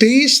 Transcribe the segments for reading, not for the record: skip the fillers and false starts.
23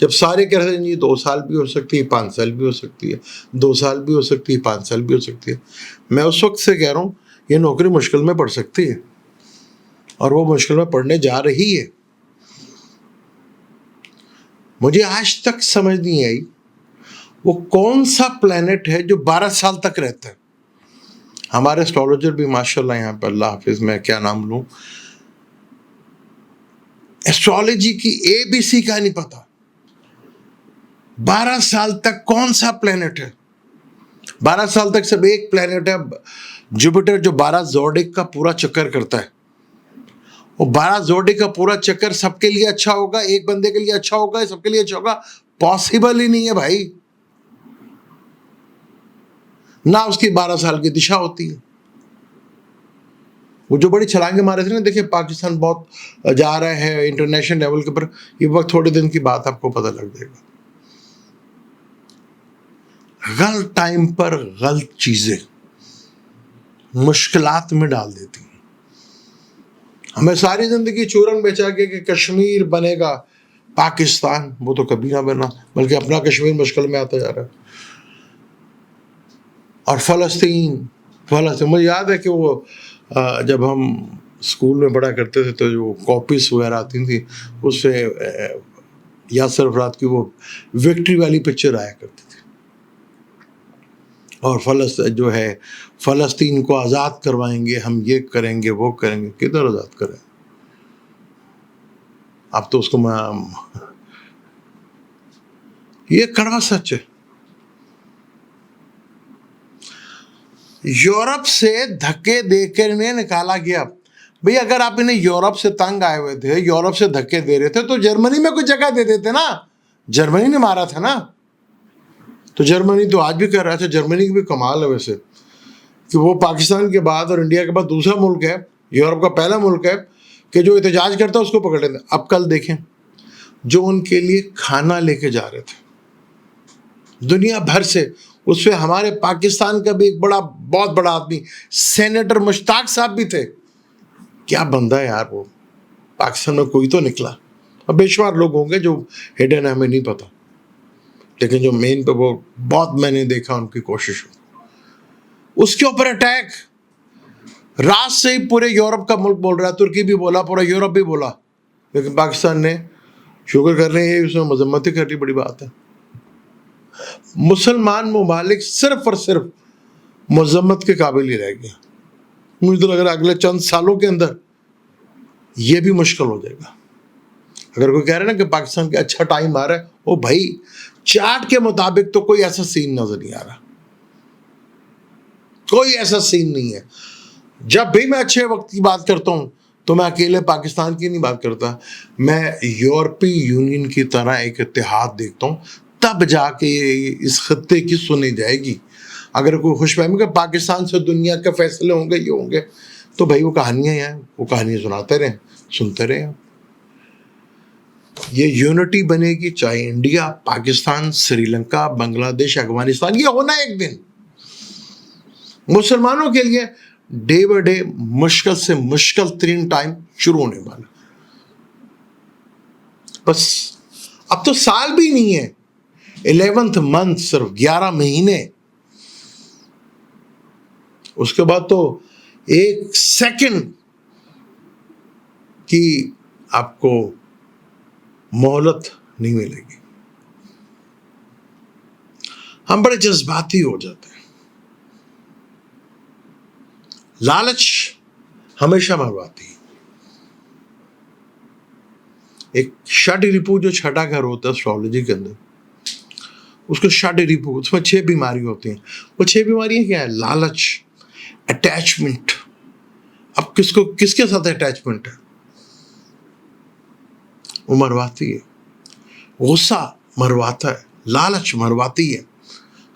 جب سارے کہہ رہے ہیں جی 2 سال بھی ہو سکتی ہے، 5 سال بھی ہو سکتی ہے، 2 سال بھی ہو سکتی ہے، 5 سال بھی ہو سکتی ہے، میں اس وقت سے کہہ رہا ہوں یہ نوکری مشکل میں پڑ سکتی ہے، اور وہ مشکل میں پڑنے جا رہی ہے. مجھے آج تک سمجھ نہیں آئی وہ کون سا پلانٹ ہے جو 12 سال تک رہتا ہے. ہمارے اسٹرالوجر بھی ماشاء اللہ یہاں پہ، اللہ حافظ، میں کیا نام لوں، ایسٹرالوجی کی ABC کا نہیں پتا. 12 سال تک کون سا پلانٹ ہے؟ 12 سال تک صرف ایک پلانٹ ہے جوپیٹر، جو 12 زوڈک کا پورا چکر کرتا ہے. وہ 12 زوڈک کا پورا چکر سب کے لیے اچھا ہوگا، ایک بندے کے لیے اچھا ہوگا، سب کے لیے اچھا ہوگا؟ پاسبل ہی نہیں ہے بھائی. نہ اس کی 12 سال کی دشا ہوتی ہے. وہ جو بڑی چھلانگیں مارے تھے نا، دیکھیں پاکستان بہت جا رہا ہے انٹرنیشنل لیول کے پر، یہ وقت تھوڑے دن کی بات آپ کو پتہ لگ جائے گا. غلط ٹائم پر غلط چیزیں مشکلات میں ڈال دیتی ہیں. ہمیں ساری زندگی چورن بیچا کے کہ کشمیر بنے گا پاکستان، وہ تو کبھی نہ بنا، بلکہ اپنا کشمیر مشکل میں آتا جا رہا ہے. اور فلسطین، مجھے یاد ہے کہ وہ جب ہم اسکول میں پڑھا کرتے تھے تو جو کاپیز وغیرہ آتی تھیں اس سے یاسر عرفات کی وہ وکٹری والی پکچر آیا کرتی تھی، اور جو ہے فلسطین کو آزاد کروائیں گے ہم، یہ کریں گے وہ کریں گے. کدھر آزاد کریں؟ اب تو اس کو یہ کڑوا سچ ہے. یورپ سے دھکے دے کر انہیں نکالا گیا. بھئی اگر آپ انہیں یورپ سے تنگ آئے ہوئے تھے، یورپ سے دھکے دے رہے تھے، تو جرمنی میں کوئی جگہ دے دیتے نا. جرمنی نے مارا تھا نا، تو جرمنی تو آج بھی کر رہا تھا. جرمنی کی بھی کمال ہے ویسے کہ وہ پاکستان کے بعد اور انڈیا کے بعد دوسرا ملک ہے، یورپ کا پہلا ملک ہے کہ جو احتجاج کرتا ہے اس کو پکڑ لیتے ہیں. اب کل دیکھیں جو ان کے لیے کھانا لے کے جا رہے تھے دنیا بھر سے، اس پہ ہمارے پاکستان کا بھی ایک بہت بڑا آدمی سینیٹر مشتاق صاحب بھی تھے. کیا بندہ ہے یار وہ. پاکستان میں کوئی تو نکلا، اب بے شمار لوگ ہوں گے جو ہڈن ہمیں نہیں پتا، لیکن جو مین پہ وہ بہت میں نے دیکھا ان کی کوشش. اس کے اوپر اٹیک رات سے ہی پورے یورپ کا ملک بول رہا ہے، ترکی بھی بولا، پورا یورپ بھی بولا، لیکن پاکستان نے شکر کر رہے ہیں، اس میں مذمت ہی کرنی بڑی بات ہے. مسلمان ممالک صرف اور صرف مذمت کے قابل ہی رہ گئے. مجھے تو لگ رہا ہے اگلے چند سالوں کے اندر یہ بھی مشکل ہو جائے گا. اگر کوئی کہہ رہا ہے نا کہ پاکستان کا اچھا ٹائم آ رہا ہے، او بھائی چارٹ کے مطابق تو کوئی ایسا سین نظر نہیں آ رہا، کوئی ایسا سین نہیں ہے. جب بھی میں اچھے وقت کی بات کرتا ہوں تو میں اکیلے پاکستان کی نہیں بات کرتا، میں یورپی یونین کی طرح ایک اتحاد دیکھتا ہوں، تب جا کے اس خطے کی سنی جائے گی. اگر کوئی خوش فہمی کہ پاکستان سے دنیا کے فیصلے ہوں گے، یہ ہوں گے، تو بھائی وہ کہانیاں ہیں، وہ کہانیاں سناتے رہیں، سنتے رہیں. یہ یونٹی بنے گی، چاہے انڈیا، پاکستان، سری لنکا، بنگلہ دیش، افغانستان، یہ ہونا ایک دن. مسلمانوں کے لیے ڈے بائی ڈے مشکل سے مشکل ترین ٹائم شروع ہونے والا. بس اب تو سال بھی نہیں ہے، 11th month، صرف 11 مہینے. اس کے بعد تو ایک سیکنڈ کی آپ کو مہلت نہیں ملے گی. ہم بڑے جذباتی ہو جاتے ہیں. لالچ ہمیشہ مرواتی ہے. ایک شاڈی ریپو جو چھٹا گھر ہوتا ہے اسٹرالوجی کے اندر، اس کو شاڈی ریپو، اس میں 6 بیماریاں ہوتی ہیں. وہ 6 بیماریاں کیا ہے؟ لالچ، اٹیچمنٹ. اب کس کے ساتھ اٹیچمنٹ ہے؟ وہ مرواتی ہے. غصہ مرواتا ہے، لالچ مرواتی ہے،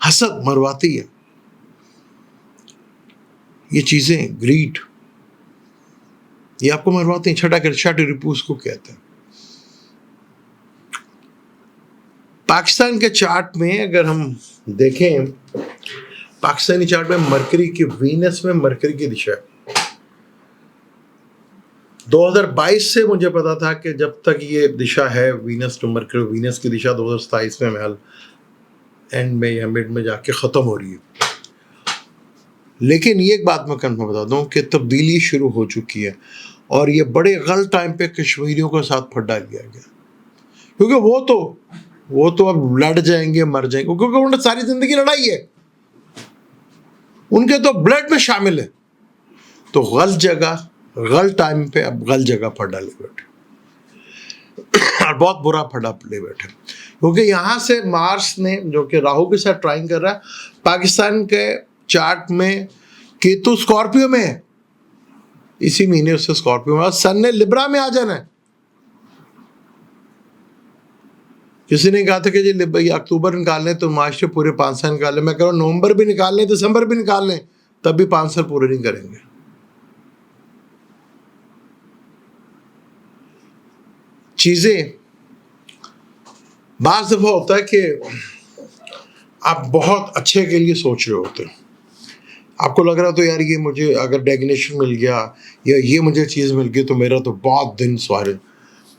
حسد مرواتی ہے. یہ چیزیں، گریڈ، یہ آپ کو مرواتے ہیں. چھٹا کر شاڈی ریپو اس کو کہتے ہیں. پاکستان کے چارٹ میں اگر ہم دیکھیں، پاکستانی چارٹ میں مرکری کی، وینس میں مرکری کی دشا ہے. 2022 سے مجھے پتا تھا کہ جب تک یہ دشا ہے وینس ٹو مرکری، وینس کی دشا 2027 میں محل اینڈ میں یا مڈ میں جا کے ختم ہو رہی ہے. لیکن یہ ایک بات میں کنفرم بتا دوں کہ تبدیلی شروع ہو چکی ہے، اور یہ بڑے غلط ٹائم پہ کشمیریوں کے ساتھ پھڈا لیا گیا، کیونکہ وہ تو اب لڑ جائیں گے، مر جائیں گے، کیونکہ انہوں نے ساری زندگی لڑائی ہے، ان کے تو بلڈ میں شامل ہے. تو غلط جگہ غلط ٹائم پہ اب غلط جگہ پھڈا لے بیٹھے، اور بہت برا پھڈا لے بیٹھے. کیونکہ یہاں سے مارس نے جو کہ راہو کے ساتھ ٹرائنگ کر رہا ہے، پاکستان کے چارٹ میں کیتو اسکارپیو میں ہے، اسی مہینے اس سے اسکارپیو میں، اور سن نے لبرا میں آ جانا ہے. کسی نے کہا تھا کہ جی اکتوبر نکال لیں تو معاشرے پورے 5 سال نکال لیں. میں کہہ رہا ہوں نومبر بھی نکال لیں، دسمبر بھی نکال لیں، تب بھی 5 سال پورے نہیں کریں گے. چیزیں بعض دفعہ ہوتا ہے کہ آپ بہت اچھے کے لیے سوچ رہے ہوتے ہیں، آپ کو لگ رہا تو یار یہ مجھے اگر ڈیگنیشن مل گیا یا یہ مجھے چیز مل گئی تو میرا تو بہت دن سوارے،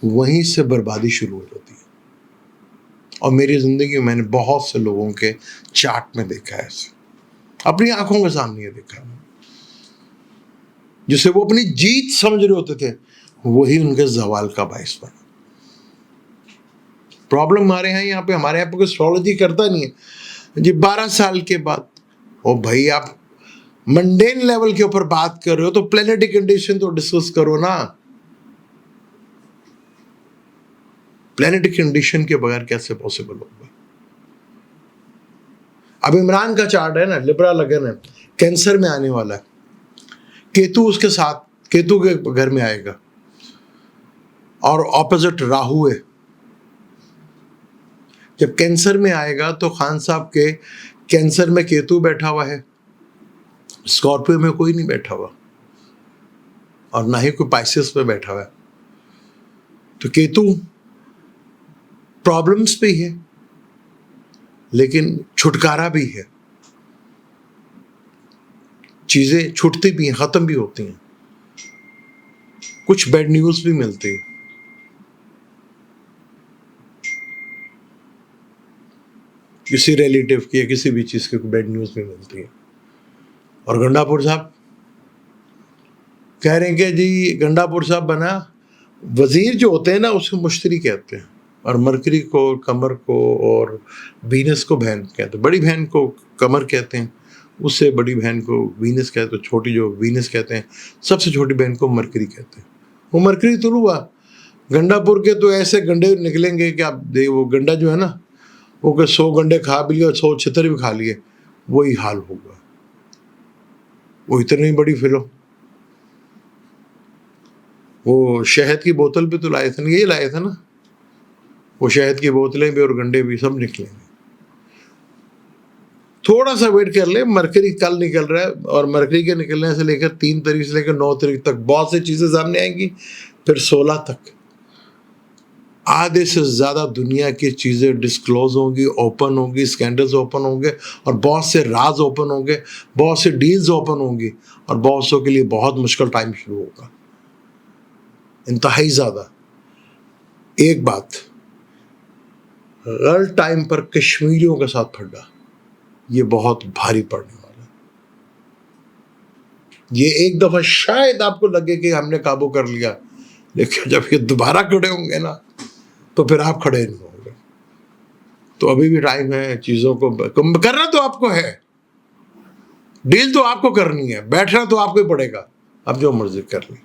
وہیں سے بربادی شروع ہو جاتی ہے. اور میری زندگی میں نے بہت سے لوگوں کے چارٹ میں دیکھا ہے ایسے، اپنی آنکھوں کے سامنے یہ دیکھا ہے، جسے وہ اپنی جیت سمجھ رہے ہوتے تھے وہی ان کے زوال کا باعث بنا. پرابلم ہمارے یہاں پہ کوئی اسٹرالوجی کرتا نہیں ہے. جی 12 سال کے بعد، او بھائی آپ منڈین لیول کے اوپر بات کر رہے ہو تو پلانیٹری کنڈیشن تو ڈسکس کرو نا. پلانیٹری کنڈیشن کے بغیر کیسے پاسبل ہوگا؟ اب عمران کا چارٹ ہے نا، لبرا لگن ہے، کینسر میں آنے والا ہے، کیتو اس کے ساتھ، کیتو کے گھر میں آئے گا، اور اپوزٹ راہو ہے. جب کینسر میں آئے گا تو خان صاحب کے کینسر میں کیتو بیٹھا ہوا ہے، اسکارپیو میں کوئی نہیں بیٹھا ہوا، اور نہ ہی کوئی پائسس میں بیٹھا ہوا ہے. تو کیتو پرابلمس بھی ہے لیکن چھٹکارا بھی ہے، چیزیں چھٹتی بھی ہیں، ختم بھی ہوتی ہیں، کچھ بیڈ نیوز بھی ملتی ہیں. کسی ریلیٹیو کی یا کسی بھی چیز کی بیڈ نیوز بھی ملتی ہے. اور گنڈا پور صاحب کہہ رہے ہیں کہ جی گنڈا پور صاحب بنا وزیر جو ہوتے ہیں نا اس کو مشتری کہتے ہیں، اور مرکری کو کمر کو اور وینس کو بہن کہتے ہیں. بڑی بہن کو کمر کہتے ہیں، اس سے بڑی بہن کو وینس کہتے ہیں، چھوٹی جو وینس کہتے ہیں، سب سے چھوٹی بہن کو مرکری کہتے ہیں. وہ مرکری تو ہوا گنڈا پور کے تو ایسے گنڈے نکلیں گے کہ آپ وہ گنڈا جو ہے نا وہ کہ 100 گنڈے کھا بھی لیے اور 100 چھتر بھی کھا لیے، وہی حال ہوگا. وہ اتنی بڑی فلم، وہ شہد کی بوتل بھی تو لائے تھے نا، یہی لائے تھے نا، وہ شہد کی بوتلیں بھی اور گنڈے بھی سب نکلیں گے. تھوڑا سا ویٹ کر لیں، مرکری کل نکل رہا ہے، اور مرکری کے نکلنے سے لے کر 3 تاریخ سے لے کر 9 تاریخ تک بہت سی چیزیں سامنے آئیں گی. پھر 16 تک آدھے سے زیادہ دنیا کی چیزیں ڈسکلوز ہوں گی، اوپن ہوں گی، اسکینڈلز اوپن ہوں گے، اور بہت سے راز اوپن ہوں گے، بہت سے ڈیلز اوپن ہوں گی، اور بہت سو کے لیے بہت مشکل ٹائم شروع ہوگا، انتہائی زیادہ. ایک بات، غلط ٹائم پر کشمیریوں کے ساتھ پھڈا، یہ بہت بھاری پڑنے والا ہے. یہ ایک دفعہ شاید آپ کو لگے کہ ہم نے قابو کر لیا، لیکن جب یہ دوبارہ کھڑے ہوں گے نا تو پھر آپ کھڑے نہیں ہوں گے. تو ابھی بھی ٹائم ہے چیزوں کو کرنا، تو آپ کو ہے ڈیل، تو آپ کو کرنی ہے، بیٹھنا تو آپ کو ہی پڑے گا، اب جو مرضی کر لیں.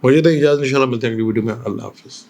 مجھے تو اجازت، انشاءاللہ ملتے ہیں اگلی ویڈیو میں. اللہ حافظ.